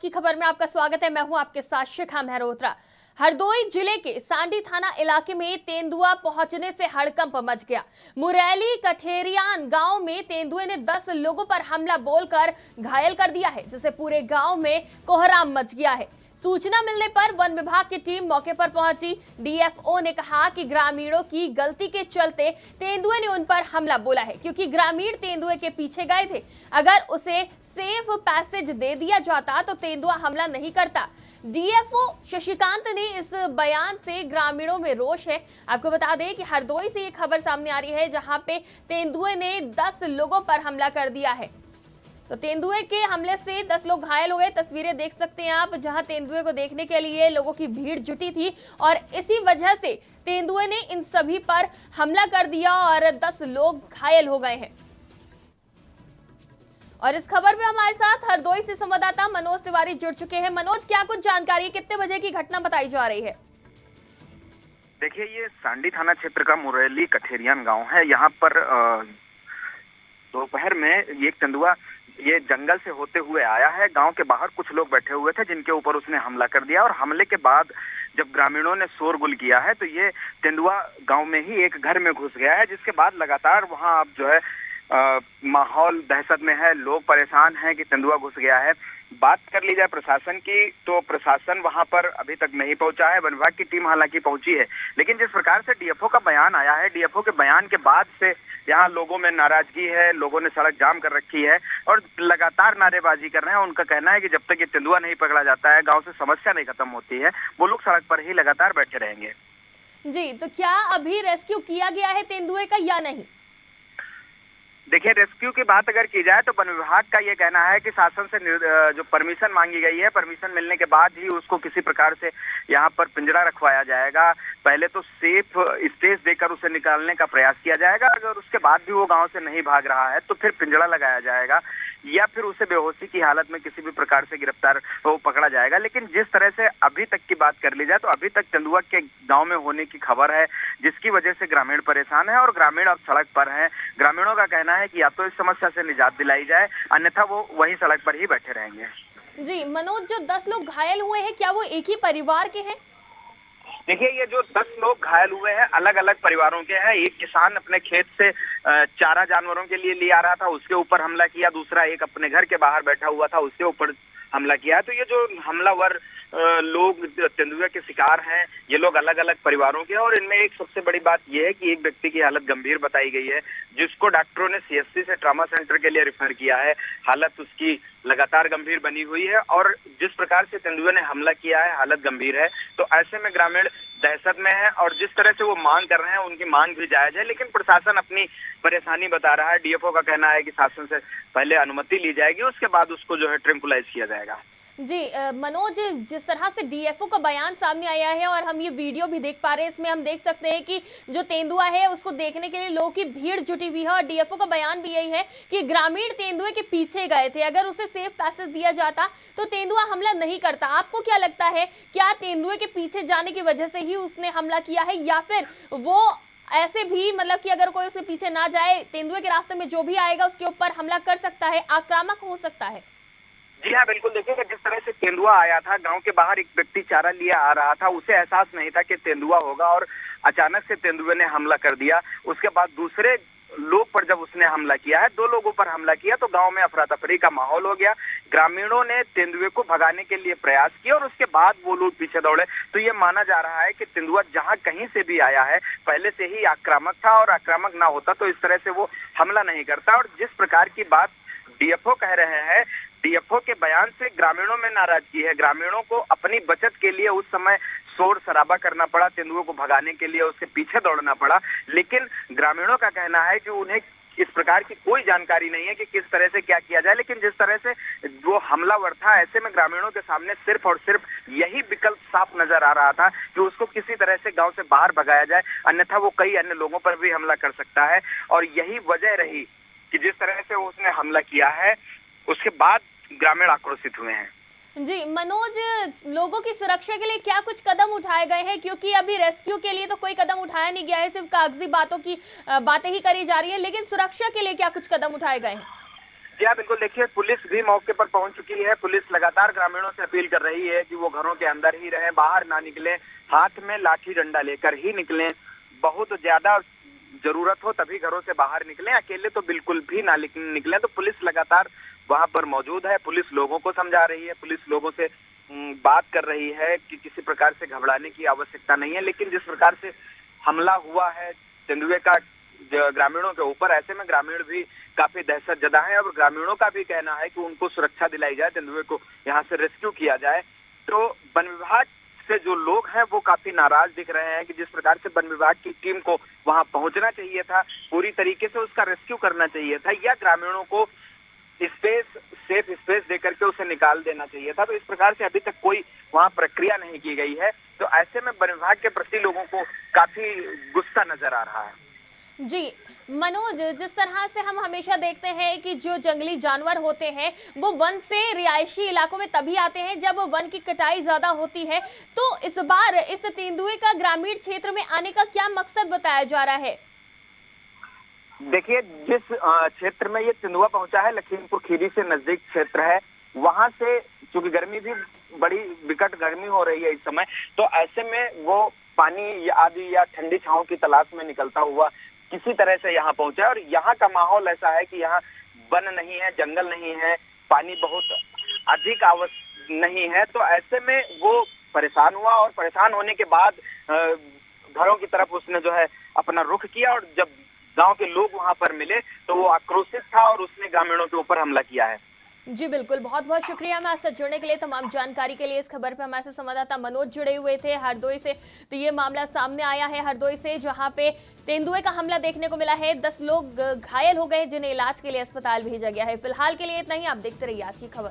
की खबर में आपका स्वागत है। मैं हूं आपके साथ शिखा मेहरोत्रा। हरदोई जिले के सांडी थाना इलाके में तेंदुआ पहुंचने से हड़कंप मच गया। मुरैली कठेरियान गांव में तेंदुए ने 10 लोगों पर हमला बोलकर घायल कर दिया है, जिससे पूरे गांव में कोहराम मच गया है। सूचना मिलने पर वन विभाग की टीम मौके पर पहुंची। डीएफओ ने कहा कि ग्रामीणों की गलती के चलते तेंदुए ने उन पर हमला बोला है, क्योंकि ग्रामीण तेंदुए के पीछे गए थे। अगर उसे सेफ पैसेज दे दिया जाता तो तेंदुआ हमला नहीं करता। डीएफओ शशिकांत ने इस बयान से ग्रामीणों में रोष है। आपको बता दें कि हरदोई से ये खबर सामने आ रही है, जहां पे तेंदुए ने 10 लोगों पर हमला कर दिया है। तो तेंदुए के हमले से 10 लोग घायल हो गए। तस्वीरें देख सकते हैं आप, जहां तेंदुए को देखने के लिए लोगों की भीड़ जुटी थी और इसी वजह से तेंदुए ने इन सभी पर हमला कर दिया और 10 लोग घायल हो गए हैं। और इस खबर पे हमारे साथ हरदोई से संवाददाता मनोज तिवारी जुड़ चुके हैं। मनोज, क्या कुछ जानकारी है? कितने बजे की घटना बताई जा रही है? देखिए, ये सांडी थाना क्षेत्र का मुरैली कठेरियान गांव है। यहाँ पर दोपहर में एक तेंदुआ ये जंगल से होते हुए आया है। गांव के बाहर कुछ लोग बैठे हुए थे, जिनके ऊपर उसने हमला कर दिया और हमले के बाद जब ग्रामीणों ने शोरगुल किया है तो ये तेंदुआ गांव में ही एक घर में घुस गया है, जिसके बाद लगातार वहां अब जो है माहौल दहशत में है। लोग परेशान हैं कि तेंदुआ घुस गया है। बात कर ली जाए प्रशासन की, तो प्रशासन वहां पर अभी तक नहीं पहुंचा है। वन विभाग की टीम हालांकि पहुंची है, लेकिन जिस प्रकार से डीएफओ का बयान आया है, डीएफओ के बयान के बाद से यहाँ लोगों में नाराजगी है। लोगों ने सड़क जाम कर रखी है और लगातार नारेबाजी कर रहे हैं। उनका कहना है कि जब तक ये तेंदुआ नहीं पकड़ा जाता है, गाँव से समस्या नहीं खत्म होती है, वो लोग सड़क पर ही लगातार बैठे रहेंगे। जी, तो क्या अभी रेस्क्यू किया गया है तेंदुए का या नहीं? देखिए, रेस्क्यू की बात अगर की जाए तो वन विभाग का ये कहना है कि शासन से जो परमिशन मांगी गई है, परमिशन मिलने के बाद ही उसको किसी प्रकार से यहाँ पर पिंजरा रखवाया जाएगा। पहले तो सेफ स्पेस देकर उसे निकालने का प्रयास किया जाएगा। अगर उसके बाद भी वो गांव से नहीं भाग रहा है तो फिर पिंजरा लगाया जाएगा या फिर उसे बेहोशी की हालत में किसी भी प्रकार से गिरफ्तार वो पकड़ा जाएगा। लेकिन जिस तरह से अभी तक की बात कर ली जाए तो अभी तक तेंदुआ के गांव में होने की खबर है, जिसकी वजह से ग्रामीण परेशान है और ग्रामीण अब सड़क पर हैं। ग्रामीणों का कहना है कि या तो इस समस्या से निजात दिलाई जाए, अन्यथा वो वहीं सड़क पर ही बैठे रहेंगे। जी मनोज, जो 10 लोग घायल हुए हैं, क्या वो एक ही परिवार के हैं? देखिए, ये जो 10 लोग घायल हुए हैं अलग अलग परिवारों के हैं। एक किसान अपने खेत से चारा जानवरों के लिए ले आ रहा था, उसके ऊपर हमला किया। दूसरा एक अपने घर के बाहर बैठा हुआ था, उसके ऊपर हमला किया। तो ये जो हमलावर लोग तेंदुए के शिकार हैं, ये लोग अलग अलग परिवारों के हैं। और इनमें एक सबसे बड़ी बात यह है कि एक व्यक्ति की हालत गंभीर बताई गई है, जिसको डॉक्टरों ने सीएससी से ट्रॉमा सेंटर के लिए रेफर किया है। हालत उसकी लगातार गंभीर बनी हुई है और जिस प्रकार से तेंदुए ने हमला किया है, हालत गंभीर है। तो ऐसे में ग्रामीण दहशत में है और जिस तरह से वो मांग कर रहे हैं, उनकी मांग भी जायज है, लेकिन प्रशासन अपनी परेशानी बता रहा है। डीएफओ का कहना है कि शासन से पहले अनुमति ली जाएगी, उसके बाद उसको जो है ट्रैंकुलाइज किया जाएगा। जी मनोज, जिस तरह से डीएफओ का बयान सामने आया है और हम ये वीडियो भी देख पा रहे हैं, इसमें हम देख सकते हैं कि जो तेंदुआ है उसको देखने के लिए लोगों की भीड़ जुटी हुई है और डीएफओ का बयान भी यही है कि ग्रामीण तेंदुए के पीछे गए थे। अगर उसे सेफ पैसेज दिया जाता तो तेंदुआ हमला नहीं करता। आपको क्या लगता है, क्या तेंदुए के पीछे जाने की वजह से ही उसने हमला किया है, या फिर वो ऐसे भी मतलब कि अगर कोई उसके पीछे ना जाए, तेंदुए के रास्ते में जो भी आएगा उसके ऊपर हमला कर सकता है, आक्रामक हो सकता है? जी हाँ, बिल्कुल। देखिए, जिस तरह से तेंदुआ आया था, गांव के बाहर एक व्यक्ति चारा लिए आ रहा था, उसे एहसास नहीं था कि तेंदुआ होगा और अचानक से तेंदुए ने हमला कर दिया। उसके बाद दूसरे लोग पर जब उसने हमला किया है, 2 लोगों पर हमला किया, तो गांव में अफरा तफरी का माहौल हो गया। ग्रामीणों ने तेंदुए को भगाने के लिए प्रयास किया और उसके बाद वो लोग पीछे दौड़े। तो ये माना जा रहा है कि तेंदुआ जहां कहीं से भी आया है, पहले से ही आक्रामक था और आक्रामक ना होता तो इस तरह से वो हमला नहीं करता। और जिस प्रकार की बात डीएफओ कह रहे हैं, डीएफओ के बयान से ग्रामीणों में नाराजगी है। ग्रामीणों को अपनी बचत के लिए उस समय शोर शराबा करना पड़ा, तेंदुए को भगाने के लिए उसके पीछे दौड़ना पड़ा। लेकिन ग्रामीणों का कहना है कि उन्हें इस प्रकार की कोई जानकारी नहीं है कि किस तरह से क्या किया जाए। लेकिन जिस तरह से वो हमलावर था, ऐसे में ग्रामीणों के सामने सिर्फ और सिर्फ यही विकल्प साफ नजर आ रहा था कि उसको किसी तरह से गांव से बाहर भगाया जाए, अन्यथा वो कई अन्य लोगों पर भी हमला कर सकता है। और यही वजह रही कि जिस तरह से उसने हमला किया है, उसके बाद ग्रामीण आक्रोशित हुए हैं। जी मनोज, लोगों की सुरक्षा के लिए क्या कुछ कदम उठाए गए हैं? क्योंकि अभी रेस्क्यू के लिए तो कोई कदम उठाया नहीं गया है, सिर्फ कागजी बातें ही करी जा रही है, लेकिन सुरक्षा के लिए क्या कुछ कदम उठाए गए हैं? जी हाँ, बिल्कुल। देखिए, पुलिस भी मौके पर पहुंच चुकी है। पुलिस लगातार ग्रामीणों से अपील कर रही है कि वो घरों के अंदर ही रहें, बाहर ना निकलें, हाथ में लाठी डंडा लेकर ही निकलें। बहुत ज्यादा जरूरत हो तभी घरों से बाहर निकलें, अकेले तो बिल्कुल भी ना निकलें। तो पुलिस लगातार वहां पर मौजूद है। पुलिस लोगों को समझा रही है, पुलिस लोगों से बात कर रही है कि किसी प्रकार से घबराने की आवश्यकता नहीं है। लेकिन जिस प्रकार से हमला हुआ है तेंदुए का ग्रामीणों के ऊपर, ऐसे में ग्रामीण भी काफी दहशत जदा है और ग्रामीणों का भी कहना है कि उनको सुरक्षा दिलाई जाए, तेंदुए को यहाँ से रेस्क्यू किया जाए। तो वन विभाग से जो लोग हैं वो काफी नाराज दिख रहे हैं कि जिस प्रकार से वन विभाग की टीम को वहां पहुंचना चाहिए था, पूरी तरीके से उसका रेस्क्यू करना चाहिए था, या ग्रामीणों को सेफ स्पेस देकर के उसे निकाल देना चाहिए था। तो इस प्रकार से अभी तक कोई वहां प्रक्रिया नहीं की गई है। तो ऐसे में वन विभाग के प्रति लोगों को काफी गुस्सा नजर आ रहा है। जी मनोज, जिस तरह से हम हमेशा देखते हैं कि जो जंगली जानवर होते हैं वो वन से रिहायशी इलाकों में तभी आते हैं जब वन की कटाई ज्यादा होती है, तो इस बार इस तेंदुए का ग्रामीण क्षेत्र में आने का क्या मकसद बताया जा रहा है? देखिए, जिस क्षेत्र में ये तेंदुआ पहुंचा है, लखीमपुर खीरी से नजदीक क्षेत्र है, वहां से चूंकि गर्मी भी बड़ी विकट गर्मी हो रही है इस समय, तो ऐसे में वो पानी आदि या ठंडी छांव की तलाश में निकलता हुआ किसी तरह से यहाँ पहुंचा। और यहाँ का माहौल ऐसा है कि यहाँ वन नहीं है, जंगल नहीं है, पानी बहुत अधिक आवश्यक नहीं है। तो ऐसे में वो परेशान हुआ और परेशान होने के बाद घरों की तरफ उसने जो है अपना रुख किया, और जब गांव के लोग वहां पर मिले तो वो आक्रोशित था और उसने ग्रामीणों के ऊपर हमला किया है। जी बिल्कुल, बहुत बहुत शुक्रिया हमारे साथ जुड़ने के लिए, तमाम जानकारी के लिए। इस खबर पर हमारे साथ संवाददाता मनोज जुड़े हुए थे हरदोई से। तो ये मामला सामने आया है हरदोई से, जहां पे तेंदुए का हमला देखने को मिला है। 10 लोग घायल हो गए जिन्हें इलाज के लिए अस्पताल भेजा गया है। फिलहाल के लिए इतना ही। आप देखते रहिए आज की खबर।